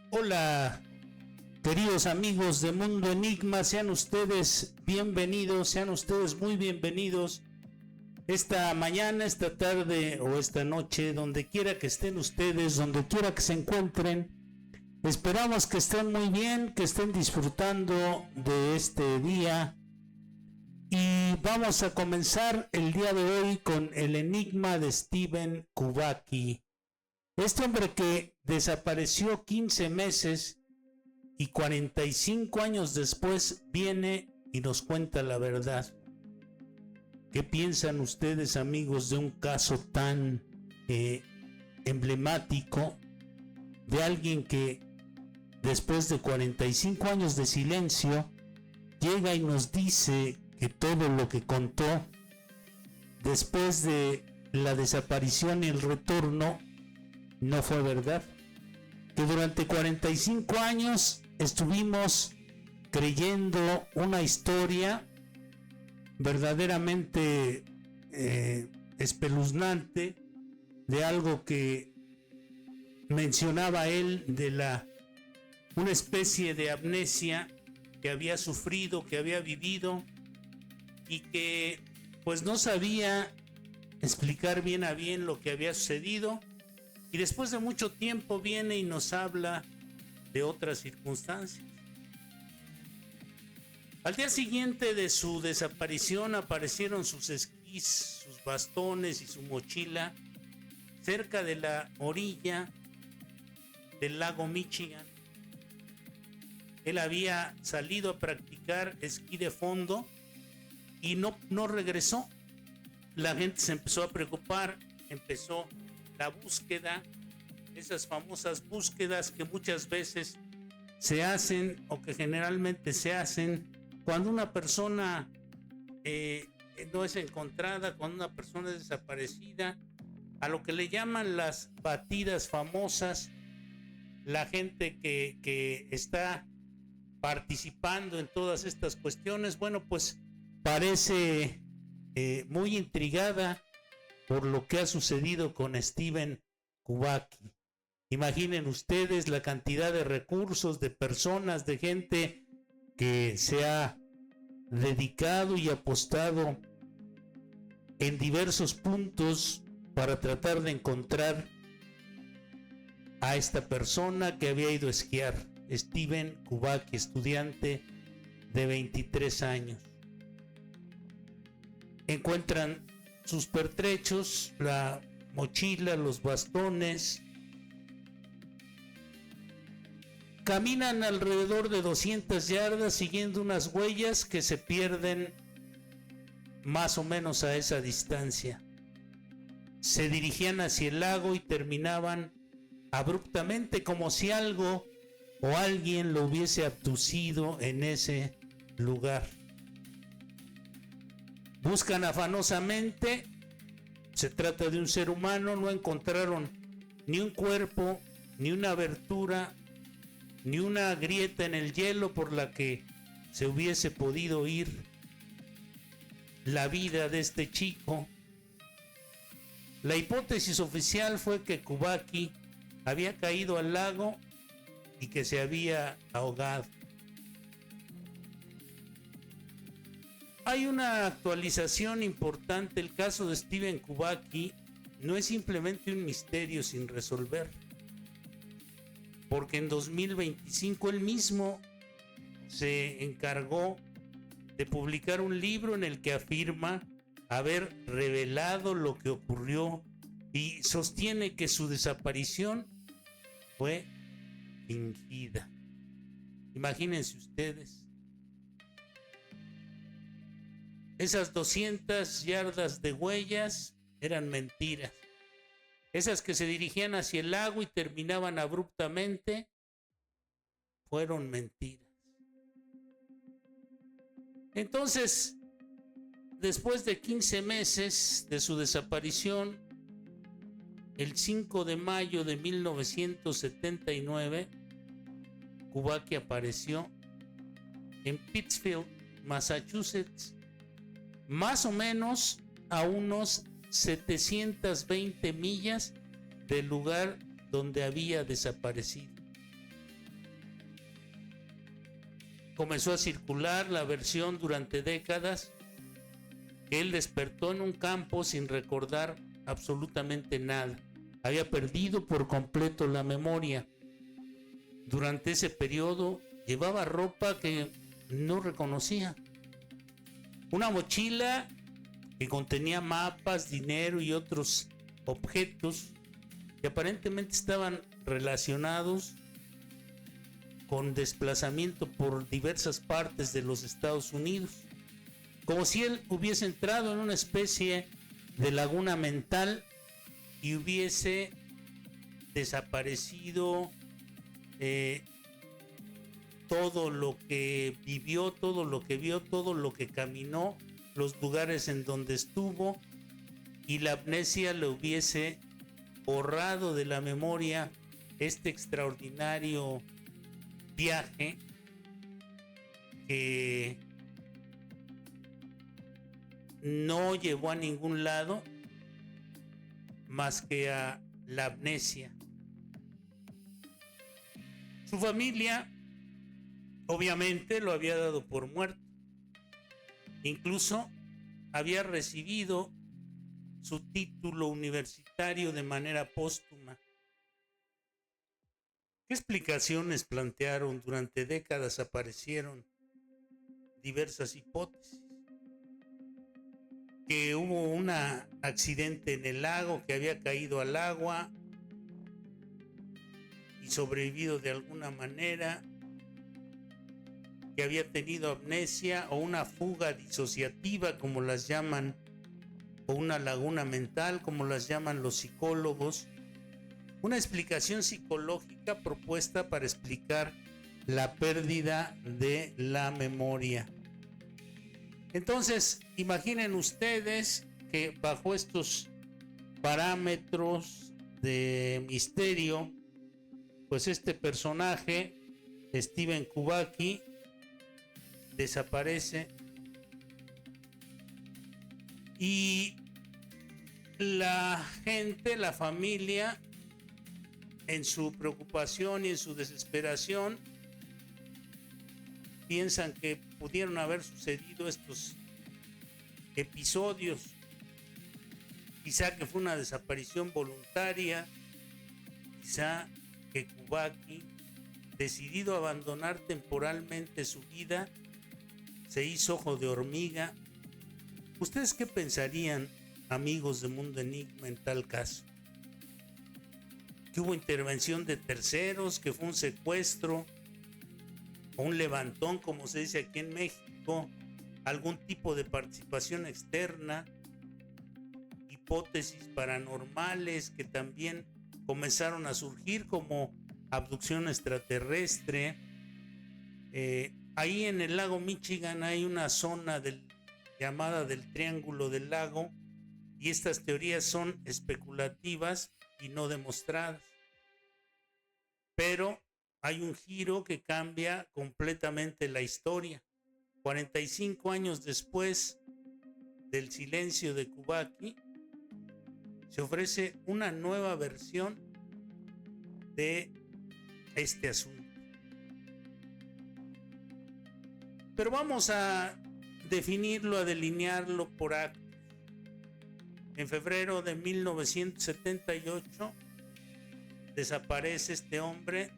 Hola, queridos amigos de Mundo Enigma, sean ustedes bienvenidos, sean ustedes muy bienvenidos esta mañana, esta tarde o esta noche, donde quiera que estén ustedes, donde quiera que se encuentren. Esperamos que estén muy bien, que estén disfrutando de este día. Y vamos a comenzar el día de hoy con el enigma de Stephen Kubacki. Este hombre que desapareció 15 meses y 45 años después viene y nos cuenta la verdad. ¿Qué piensan ustedes, amigos, de un caso tan emblemático de alguien que después de 45 años de silencio llega y nos dice que todo lo que contó después de la desaparición y el retorno no fue verdad? Que durante 45 años estuvimos creyendo una historia verdaderamente espeluznante de algo que mencionaba él de una especie de amnesia que había sufrido, que había vivido y que pues no sabía explicar bien a bien lo que había sucedido. Y después de mucho tiempo viene y nos habla de otras circunstancias. Al día siguiente de su desaparición aparecieron sus esquís, sus bastones y su mochila cerca de la orilla del lago Michigan. Él había salido a practicar esquí de fondo y no regresó. La gente se empezó a preocupar, empezó la búsqueda, esas famosas búsquedas que muchas veces se hacen o que generalmente se hacen cuando una persona no es encontrada, cuando una persona es desaparecida, a lo que le llaman las batidas famosas. La gente que está participando en todas estas cuestiones, bueno, pues parece muy intrigada por lo que ha sucedido con Stephen Kubacki. Imaginen ustedes la cantidad de recursos, de personas, de gente que se ha dedicado y apostado en diversos puntos para tratar de encontrar a esta persona que había ido a esquiar, Stephen Kubacki, estudiante de 23 años. Encuentran sus pertrechos, la mochila, los bastones. Caminan alrededor de 200 yardas siguiendo unas huellas que se pierden más o menos a esa distancia. Se dirigían hacia el lago y terminaban abruptamente, como si algo o alguien lo hubiese abducido en ese lugar. Buscan afanosamente, se trata de un ser humano, no encontraron ni un cuerpo, ni una abertura, ni una grieta en el hielo por la que se hubiese podido ir la vida de este chico. La hipótesis oficial fue que Kubacki había caído al lago y que se había ahogado. Hay una actualización importante. El caso de Stephen Kubacki no es simplemente un misterio sin resolver, porque en 2025 él mismo se encargó de publicar un libro en el que afirma haber revelado lo que ocurrió y sostiene que su desaparición fue fingida. Imagínense ustedes. Esas 200 yardas de huellas eran mentiras. Esas que se dirigían hacia el lago y terminaban abruptamente fueron mentiras. Entonces, después de 15 meses de su desaparición, el 5 de mayo de 1979, Kubacki apareció en Pittsfield, Massachusetts, más o menos a unos 720 millas del lugar donde había desaparecido. comenzó a circular la versión durante décadas que él despertó en un campo sin recordar absolutamente nada. Había perdido por completo la memoria. Durante ese periodo llevaba ropa que no reconocía. Una mochila que contenía mapas, dinero y otros objetos que aparentemente estaban relacionados con desplazamiento por diversas partes de los Estados Unidos, como si él hubiese entrado en una especie de laguna mental y hubiese desaparecido todo lo que vivió, todo lo que vio, todo lo que caminó, los lugares en donde estuvo, y la amnesia le hubiese borrado de la memoria este extraordinario viaje que no llevó a ningún lado más que a la amnesia. Su familia obviamente lo había dado por muerto. Incluso había recibido su título universitario de manera póstuma. ¿Qué explicaciones plantearon? Durante décadas aparecieron diversas hipótesis. Que hubo un accidente en el lago, que había caído al agua y sobrevivido de alguna manera, que había tenido amnesia o una fuga disociativa, como las llaman, o una laguna mental, como las llaman los psicólogos. Una explicación psicológica propuesta para explicar la pérdida de la memoria. Entonces, imaginen ustedes que bajo estos parámetros de misterio, pues este personaje, Stephen Kubacki, desaparece y la gente, la familia, en su preocupación y en su desesperación, piensan que pudieron haber sucedido estos episodios, quizá que fue una desaparición voluntaria, quizá que Kubacki, decidido a abandonar temporalmente su vida, se hizo ojo de hormiga. ¿Ustedes qué pensarían, amigos de Mundo Enigma, en tal caso? ¿Que hubo intervención de terceros, que fue un secuestro o un levantón, como se dice aquí en México, algún tipo de participación externa, hipótesis paranormales que también comenzaron a surgir como abducción extraterrestre? Ahí en el lago Michigan hay una zona llamada del Triángulo del Lago, y estas teorías son especulativas y no demostradas. Pero hay un giro que cambia completamente la historia. 45 años después del silencio de Kubacki, se ofrece una nueva versión de este asunto. Pero vamos a definirlo, a delinearlo por actos. En febrero de 1978 desaparece este hombre,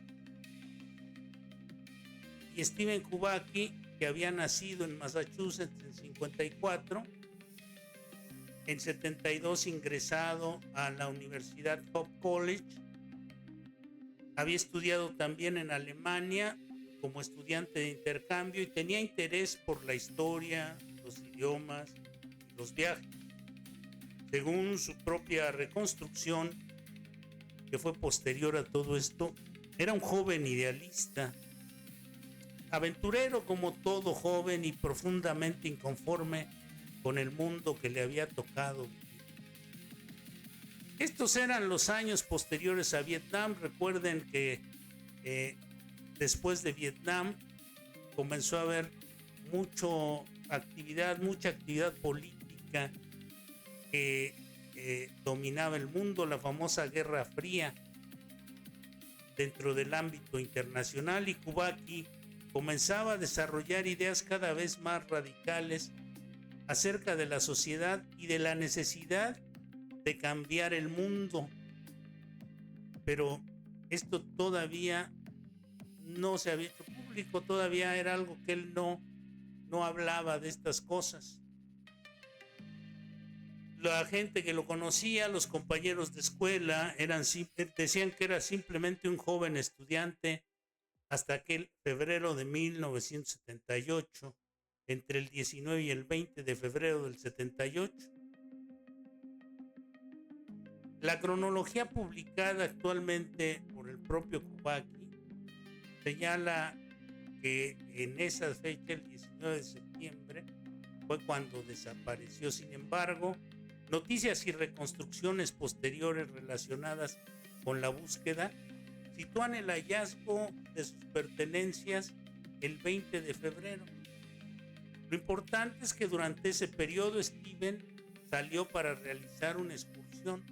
y Stephen Kubacki, que había nacido en Massachusetts en 54, en 72 ingresado a la Universidad Hope College, había estudiado también en Alemania como estudiante de intercambio y tenía interés por la historia, los idiomas y los viajes. Según su propia reconstrucción, que fue posterior a todo esto, era un joven idealista, aventurero como todo joven y profundamente inconforme con el mundo que le había tocado vivir. Estos eran los años posteriores a Vietnam. Recuerden que después de Vietnam comenzó a haber mucha actividad política que dominaba el mundo, la famosa Guerra Fría dentro del ámbito internacional, y Kubacki comenzaba a desarrollar ideas cada vez más radicales acerca de la sociedad y de la necesidad de cambiar el mundo. Pero esto todavía no se había hecho público, todavía era algo que él no hablaba de estas cosas. La gente que lo conocía, los compañeros de escuela, decían que era simplemente un joven estudiante hasta aquel febrero de 1978, entre el 19 y el 20 de febrero del 78. La cronología publicada actualmente por el propio Kubaki señala que en esa fecha, el 19 de septiembre, fue cuando desapareció. Sin embargo, noticias y reconstrucciones posteriores relacionadas con la búsqueda sitúan el hallazgo de sus pertenencias el 20 de febrero. Lo importante es que durante ese periodo Steven salió para realizar una excursión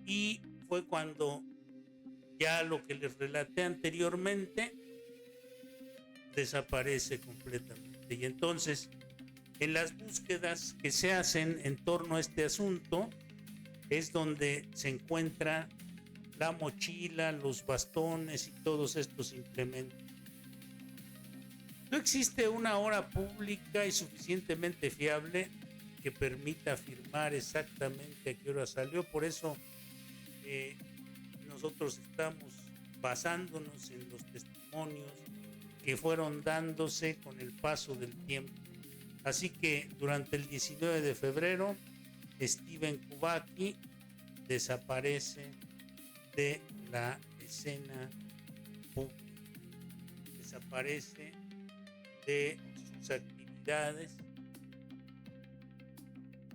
y fue cuando ya lo que les relaté anteriormente desaparece completamente. Y entonces, en las búsquedas que se hacen en torno a este asunto, es donde se encuentra la mochila, los bastones y todos estos implementos. No existe una hora pública y suficientemente fiable que permita afirmar exactamente a qué hora salió. Por eso nosotros estamos basándonos en los testimonios que fueron dándose con el paso del tiempo. Así que durante el 19 de febrero, Steven Kubaki desaparece de la escena pública, desaparece de sus actividades.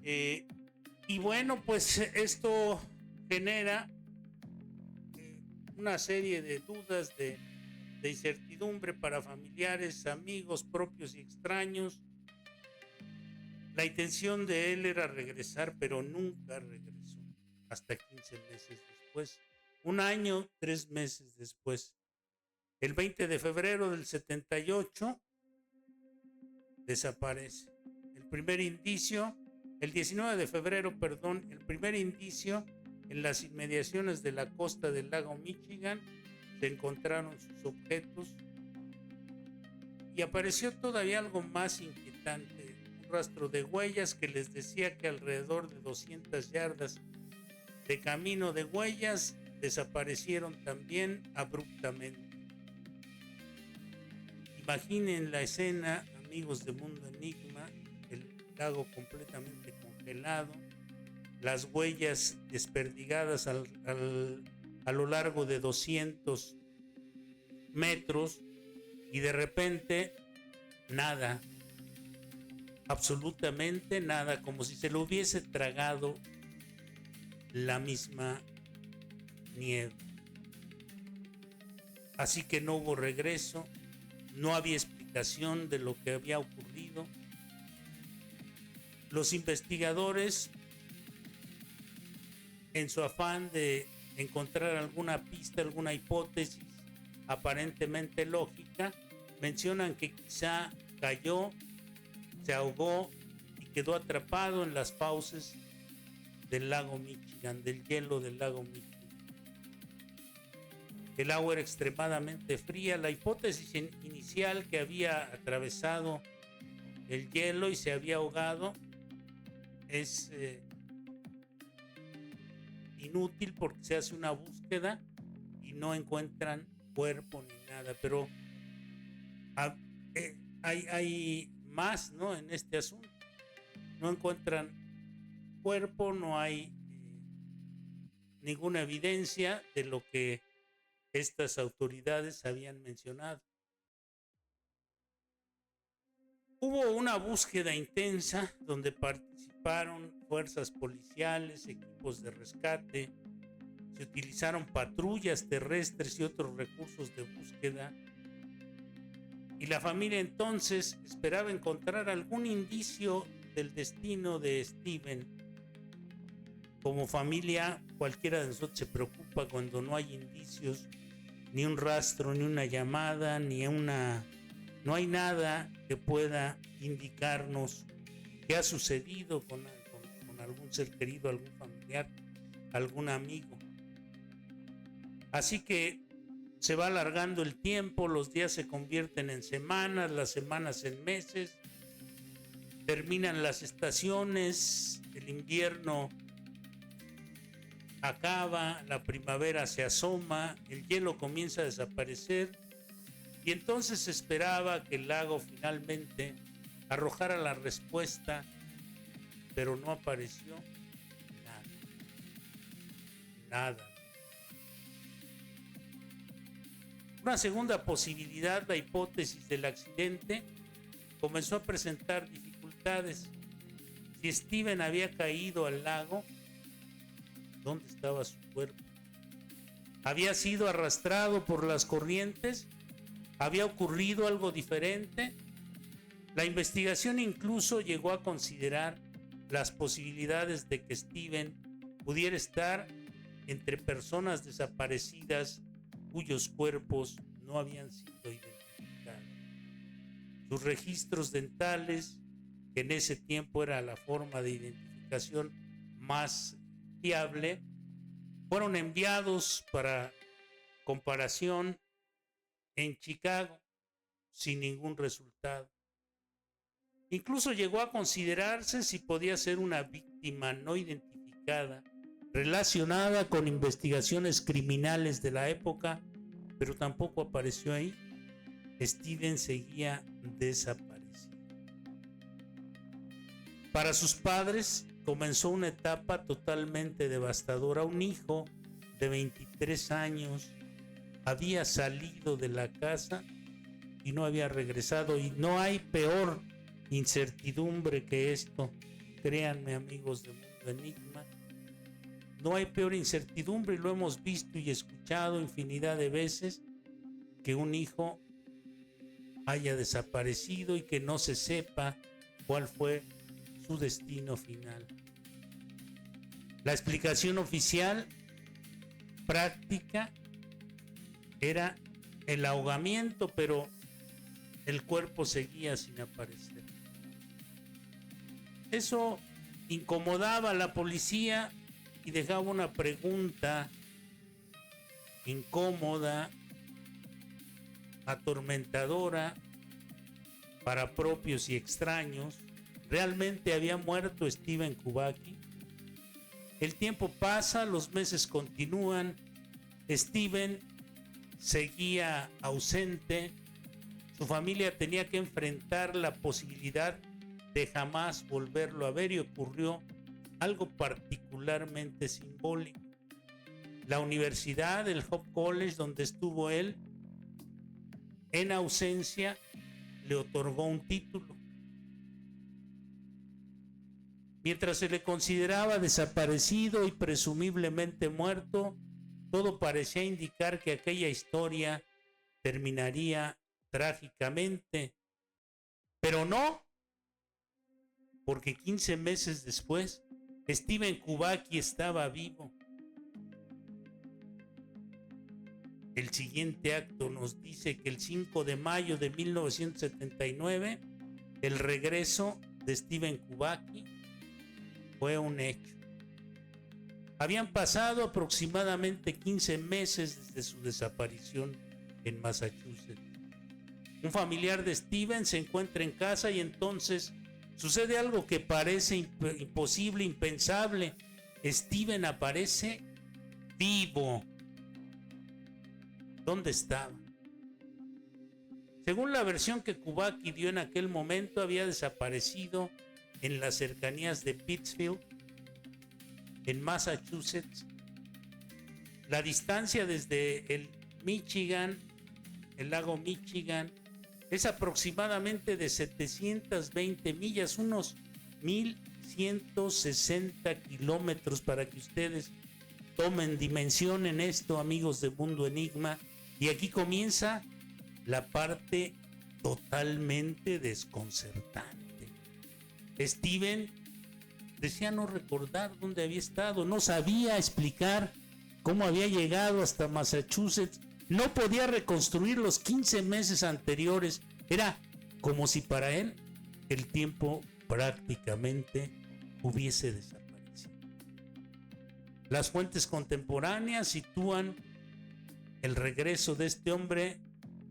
Y bueno, pues esto genera una serie de dudas, de incertidumbre para familiares, amigos, propios y extraños. La intención de él era regresar, pero nunca regresó, hasta 15 meses después, un año, 3 meses después. El 20 de febrero del 78 desaparece. El 19 de febrero, el primer indicio en las inmediaciones de la costa del lago Michigan, se encontraron sus objetos y apareció todavía algo más inquietante, un rastro de huellas que les decía que alrededor de 200 yardas de camino de huellas desaparecieron también abruptamente. Imaginen la escena, amigos de Mundo Enigma, el lago completamente congelado, las huellas desperdigadas a lo largo de 200 metros y de repente nada, absolutamente nada, como si se lo hubiese tragado la misma nieve. Así que no hubo regreso, no había explicación de lo que había ocurrido. Los investigadores, en su afán de encontrar alguna pista, alguna hipótesis aparentemente lógica, mencionan que quizá cayó, se ahogó y quedó atrapado en las fauces del lago Michigan, del hielo del lago Michigan. El agua era extremadamente fría. La hipótesis inicial, que había atravesado el hielo y se había ahogado, es inútil porque se hace una búsqueda y no encuentran cuerpo ni nada. Pero hay más, ¿no?, en este asunto. No encuentran cuerpo, no hay ninguna evidencia de lo que estas autoridades habían mencionado. Hubo una búsqueda intensa donde participaron fuerzas policiales, equipos de rescate, se utilizaron patrullas terrestres y otros recursos de búsqueda. Y la familia entonces esperaba encontrar algún indicio del destino de Steven. Como familia, cualquiera de nosotros se preocupa cuando no hay indicios ni un rastro, ni una llamada, no hay nada que pueda indicarnos qué ha sucedido con algún ser querido, algún familiar, algún amigo. Así que se va alargando el tiempo, los días se convierten en semanas, las semanas en meses, terminan las estaciones, el invierno acaba, la primavera se asoma, el hielo comienza a desaparecer y entonces se esperaba que el lago finalmente arrojara la respuesta, pero no apareció nada. Una segunda posibilidad, la hipótesis del accidente, comenzó a presentar dificultades. Si Steven había caído al lago, ¿dónde estaba su cuerpo? ¿Había sido arrastrado por las corrientes? ¿Había ocurrido algo diferente? La investigación incluso llegó a considerar las posibilidades de que Steven pudiera estar entre personas desaparecidas cuyos cuerpos no habían sido identificados. Sus registros dentales, que en ese tiempo era la forma de identificación más fiable, fueron enviados para comparación en Chicago sin ningún resultado. Incluso llegó a considerarse si podía ser una víctima no identificada relacionada con investigaciones criminales de la época, pero tampoco apareció ahí. Steven seguía desaparecido. Para sus padres comenzó una etapa totalmente devastadora. Un hijo de 23 años había salido de la casa y no había regresado, y no hay peor incertidumbre que esto. Créanme, amigos de Mundo Enigma, no hay peor incertidumbre, y lo hemos visto y escuchado infinidad de veces, que un hijo haya desaparecido y que no se sepa cuál fue su destino final. La explicación oficial práctica era el ahogamiento, pero el cuerpo seguía sin aparecer. Eso incomodaba a la policía y dejaba una pregunta incómoda, atormentadora para propios y extraños. ¿Realmente había muerto Steven Kubacki? El tiempo pasa, los meses continúan, Steven seguía ausente, su familia tenía que enfrentar la posibilidad de jamás volverlo a ver, y ocurrió algo particularmente simbólico. La universidad, el Hope College, donde estuvo él, en ausencia, le otorgó un título. Mientras se le consideraba desaparecido y presumiblemente muerto, todo parecía indicar que aquella historia terminaría trágicamente. Pero no, porque 15 meses después, Steven Kubacki estaba vivo. El siguiente acto nos dice que el 5 de mayo de 1979, el regreso de Steven Kubacki fue un hecho. Habían pasado aproximadamente 15 meses desde su desaparición en Massachusetts. Un familiar de Steven se encuentra en casa y entonces sucede algo que parece imposible, impensable. Steven aparece vivo. ¿Dónde estaba? Según la versión que Kubacki dio en aquel momento, había desaparecido en las cercanías de Pittsfield, en Massachusetts. La distancia desde el lago Michigan, es aproximadamente de 720 millas, unos 1,160 kilómetros, para que ustedes tomen dimensión en esto, amigos de Mundo Enigma. Y aquí comienza la parte totalmente desconcertante. Steven decía no recordar dónde había estado, no sabía explicar cómo había llegado hasta Massachusetts, No podía reconstruir los 15 meses anteriores. Era como si para él el tiempo prácticamente hubiese desaparecido. Las fuentes contemporáneas sitúan el regreso de este hombre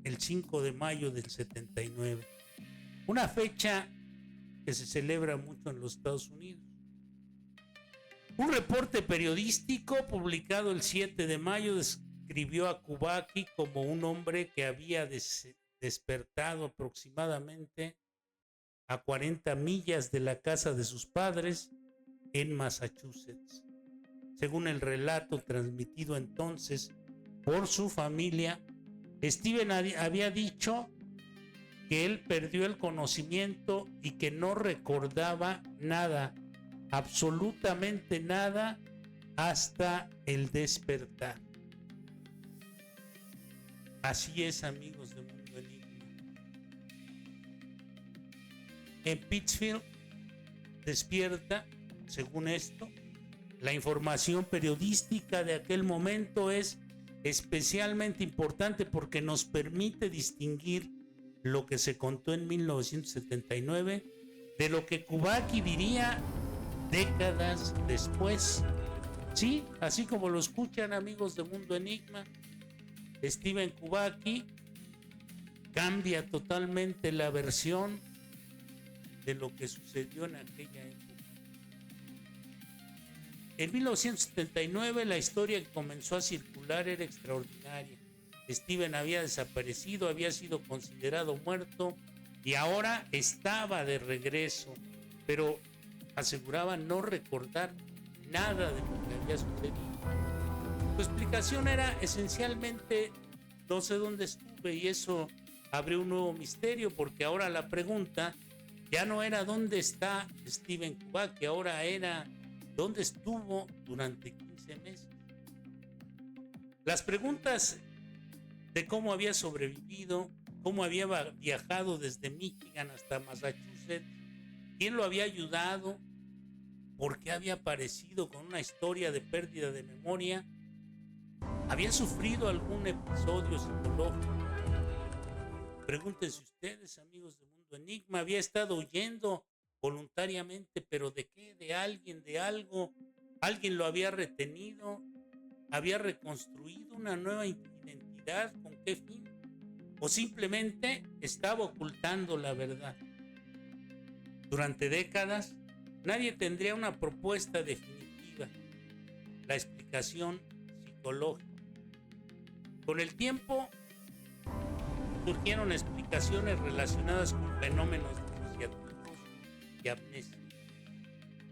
el 5 de mayo del 79, una fecha que se celebra mucho en los Estados Unidos. Un reporte periodístico publicado el 7 de mayo describió a Kubacki como un hombre que había despertado aproximadamente a 40 millas de la casa de sus padres en Massachusetts. Según el relato transmitido entonces por su familia, Steven había dicho que él perdió el conocimiento y que no recordaba nada, absolutamente nada, hasta el despertar. Así es, amigos de Mundo Enigma. En Pittsfield despierta, según esto, la información periodística de aquel momento es especialmente importante porque nos permite distinguir lo que se contó en 1979 de lo que Kubacki diría décadas después. Sí, así como lo escuchan, amigos de Mundo Enigma, Steven Kubacki cambia totalmente la versión de lo que sucedió en aquella época. En 1979 la historia que comenzó a circular era extraordinaria. Steven había desaparecido, había sido considerado muerto y ahora estaba de regreso, pero aseguraba no recordar nada de lo que había sucedido. Su explicación era esencialmente no sé dónde estuve, y eso abrió un nuevo misterio, porque ahora la pregunta ya no era dónde está Steven Kubacki, ahora era dónde estuvo durante 15 meses. Las preguntas de cómo había sobrevivido, cómo había viajado desde Michigan hasta Massachusetts, quién lo había ayudado, por qué había aparecido con una historia de pérdida de memoria, había sufrido algún episodio psicológico. Pregúntense ustedes, amigos de Mundo Enigma, había estado huyendo voluntariamente, pero ¿de qué? ¿De alguien? ¿De algo? ¿Alguien lo había retenido? ¿Había reconstruido una nueva identidad? ¿Con qué fin? ¿O simplemente estaba ocultando la verdad? Durante décadas, nadie tendría una propuesta definitiva, la explicación psicológica. Con el tiempo, surgieron explicaciones relacionadas con fenómenos disociativos y amnesia.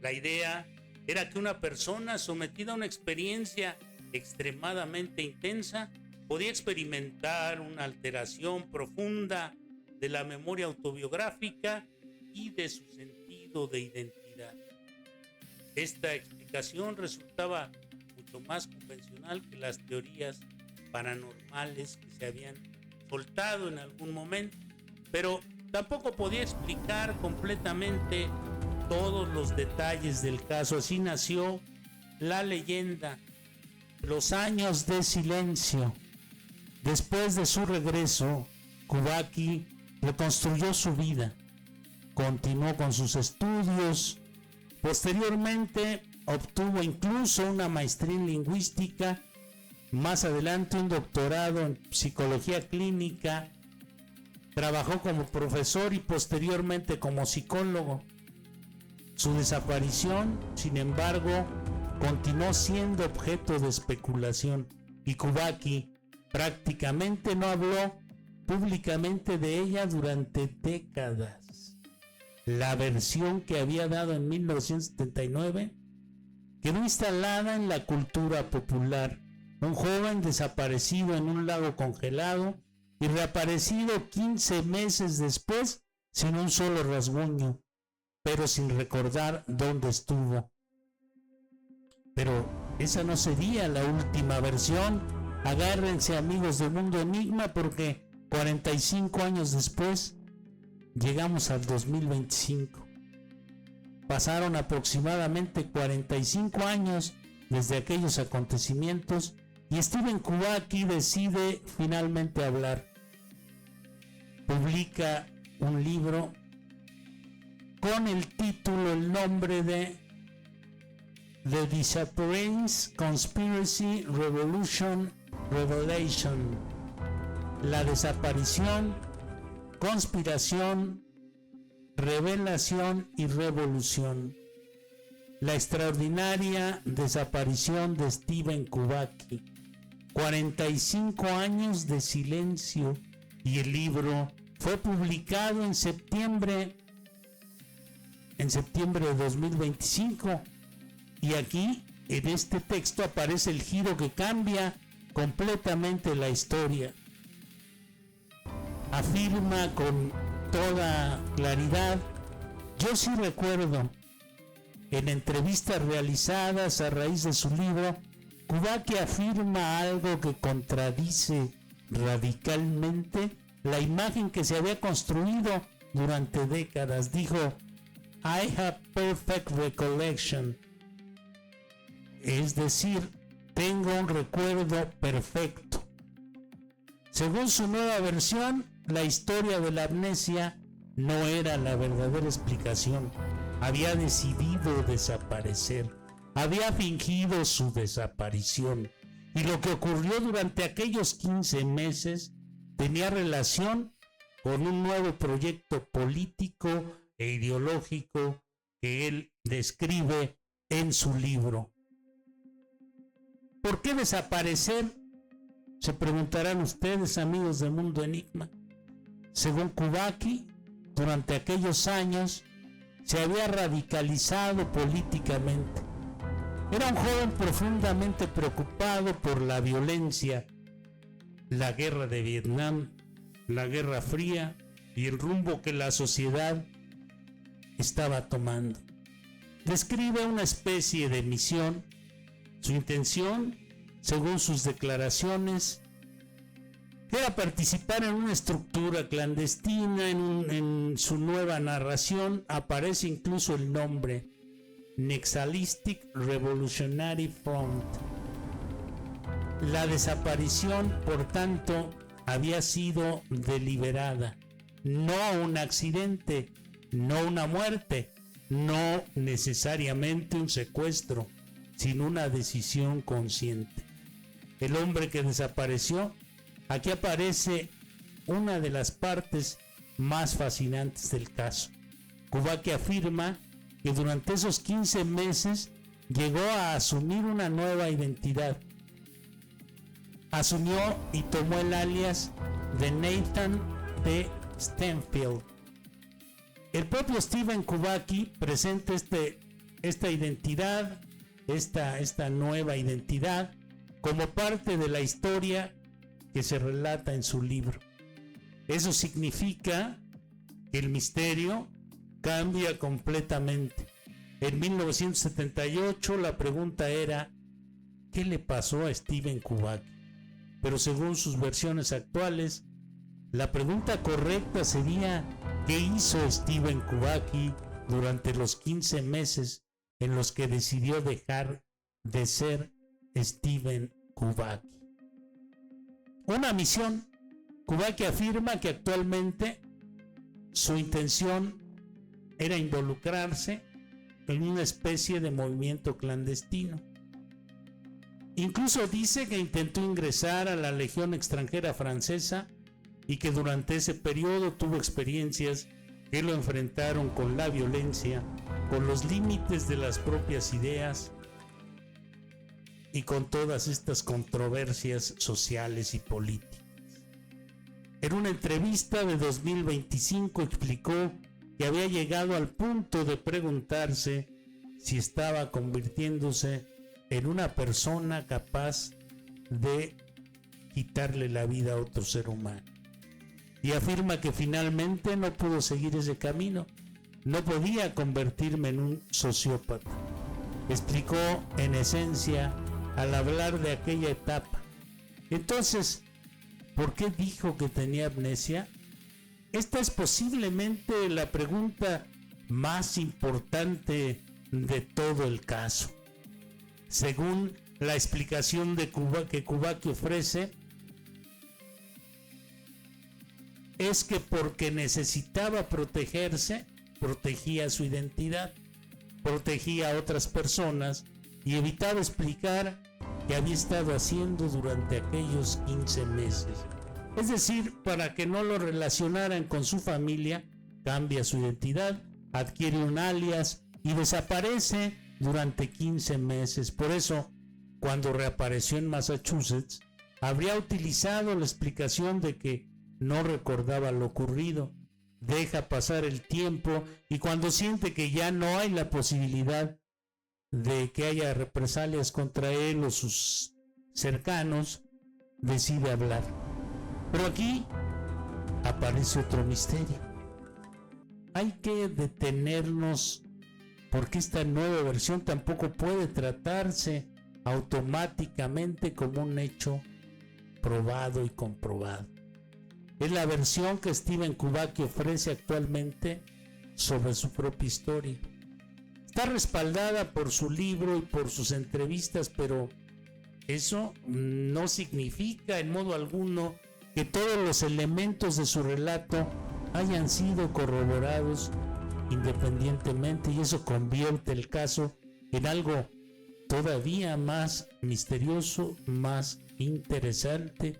La idea era que una persona sometida a una experiencia extremadamente intensa podía experimentar una alteración profunda de la memoria autobiográfica y de su sentido de identidad. Esta explicación resultaba mucho más convencional que las teorías paranormales que se habían soltado en algún momento, pero tampoco podía explicar completamente todos los detalles del caso. Así nació la leyenda, los años de silencio. Después de su regreso, Kubacki reconstruyó su vida, continuó con sus estudios, posteriormente obtuvo incluso una maestría en lingüística, más adelante un doctorado en psicología clínica, trabajó como profesor y posteriormente como psicólogo. Su desaparición, sin embargo, continuó siendo objeto de especulación y Kubacki prácticamente no habló públicamente de ella durante décadas. La versión que había dado en 1979 quedó instalada en la cultura popular. Un joven desaparecido en un lago congelado y reaparecido 15 meses después sin un solo rasguño, pero sin recordar dónde estuvo. Pero esa no sería la última versión. Agárrense, amigos de Mundo Enigma, porque 45 años después llegamos al 2025. Pasaron aproximadamente 45 años desde aquellos acontecimientos Y Stephen Kubacki decide finalmente hablar. Publica un libro con el título, el nombre de The Disappearance Conspiracy Revolution Revelation. La desaparición, conspiración, revelación y revolución. La extraordinaria desaparición de Stephen Kubacki. 45 años de silencio, y el libro fue publicado en septiembre de 2025. Y aquí, en este texto, aparece el giro que cambia completamente la historia. Afirma con toda claridad: yo sí recuerdo, en entrevistas realizadas a raíz de su libro, Kubacki afirma algo que contradice radicalmente la imagen que se había construido durante décadas. Dijo: I have perfect recollection. Es decir, tengo un recuerdo perfecto. Según su nueva versión, la historia de la amnesia no era la verdadera explicación. Había decidido desaparecer, había fingido su desaparición, y lo que ocurrió durante aquellos 15 meses tenía relación con un nuevo proyecto político e ideológico que él describe en su libro. ¿Por qué desaparecer? Se preguntarán ustedes, amigos de Mundo Enigma. Según Kubacki, durante aquellos años se había radicalizado políticamente. Era un joven profundamente preocupado por la violencia, la guerra de Vietnam, la Guerra Fría y el rumbo que la sociedad estaba tomando. Describe una especie de misión. Su intención, según sus declaraciones, era participar en una estructura clandestina. En su nueva narración aparece incluso el nombre: Naxalistic Revolutionary Front. La desaparición, por tanto, había sido deliberada, no un accidente, no una muerte, no necesariamente un secuestro, sino una decisión consciente. El hombre que desapareció. Aquí aparece una de las partes más fascinantes del caso. Kubacki afirma que durante esos 15 meses llegó a asumir una nueva identidad. Asumió y tomó el alias de Nathan D. Stanfield. El propio Stephen Kubacki presenta esta identidad, esta nueva identidad, como parte de la historia que se relata en su libro. Eso significa que el misterio cambia completamente. En 1978 la pregunta era: ¿qué le pasó a Stephen Kubacki? Pero según sus versiones actuales, la pregunta correcta sería: ¿qué hizo Stephen Kubacki durante los 15 meses en los que decidió dejar de ser Stephen Kubacki? Una misión. Kubacki afirma que actualmente su intención era involucrarse en una especie de movimiento clandestino. Incluso dice que intentó ingresar a la Legión extranjera francesa y que durante ese periodo tuvo experiencias que lo enfrentaron con la violencia, con los límites de las propias ideas y con todas estas controversias sociales y políticas. En una entrevista de 2025 explicó que había llegado al punto de preguntarse si estaba convirtiéndose en una persona capaz de quitarle la vida a otro ser humano. Y afirma que finalmente no pudo seguir ese camino. No podía convertirme en un sociópata. Explicó en esencia al hablar de aquella etapa. Entonces, ¿por qué dijo que tenía amnesia? Esta es posiblemente la pregunta más importante de todo el caso. Según la explicación de que Kubaki ofrece es que porque necesitaba protegerse, protegía su identidad, protegía a otras personas y evitaba explicar qué había estado haciendo durante aquellos 15 meses. Es decir, para que no lo relacionaran con su familia, cambia su identidad, adquiere un alias y desaparece durante 15 meses. Por eso, cuando reapareció en Massachusetts, habría utilizado la explicación de que no recordaba lo ocurrido. Deja pasar el tiempo y cuando siente que ya no hay la posibilidad de que haya represalias contra él o sus cercanos, decide hablar. Pero aquí aparece otro misterio. Hay que detenernos porque esta nueva versión tampoco puede tratarse automáticamente como un hecho probado y comprobado. Es la versión que Stephen Kubaki ofrece actualmente sobre su propia historia. Está respaldada por su libro y por sus entrevistas, pero eso no significa en modo alguno que todos los elementos de su relato hayan sido corroborados independientemente, y eso convierte el caso en algo todavía más misterioso, más interesante,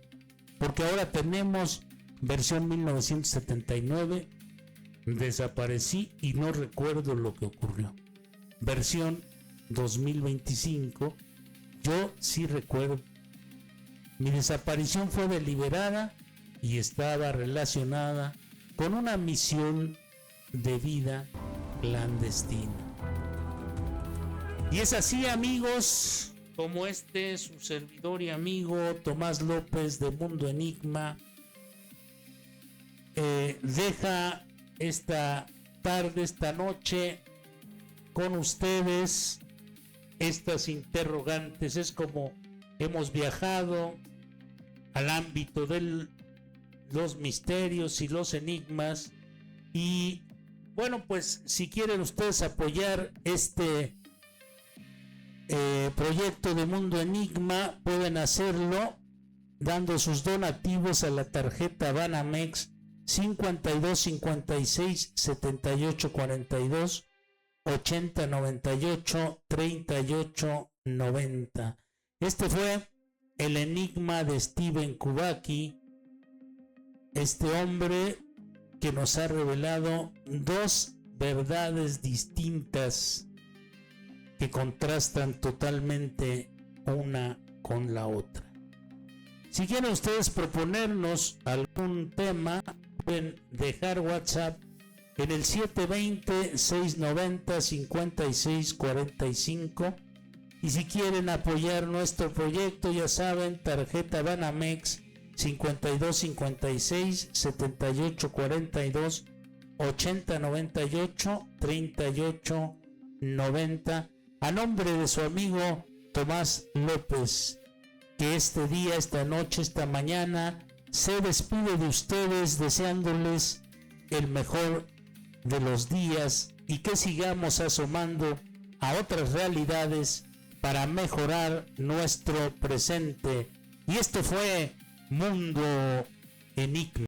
porque ahora tenemos versión 1979, desaparecí y no recuerdo lo que ocurrió. Versión 2025, yo sí recuerdo. Mi desaparición fue deliberada y estaba relacionada con una misión de vida clandestina. Y es así, amigos, como su servidor y amigo Tomás López de Mundo Enigma deja esta tarde, esta noche con ustedes estas interrogantes. Es como hemos viajado al ámbito de los misterios y los enigmas. Y bueno, pues si quieren ustedes apoyar este proyecto de Mundo Enigma, pueden hacerlo dando sus donativos a la tarjeta Banamex 52 56 78 42 80 98 38 90. Este fue el enigma de Stephen Kubaki, este hombre que nos ha revelado dos verdades distintas que contrastan totalmente una con la otra. Si quieren ustedes proponernos algún tema, pueden dejar WhatsApp en el 720-690-5645. Y si quieren apoyar nuestro proyecto, ya saben, tarjeta Banamex 52 56 78 42 80 98 38 90, a nombre de su amigo Tomás López, que este día, esta noche, esta mañana se despide de ustedes deseándoles el mejor de los días y que sigamos asomando a otras realidades para mejorar nuestro presente. Y esto fue Mundo Enigma.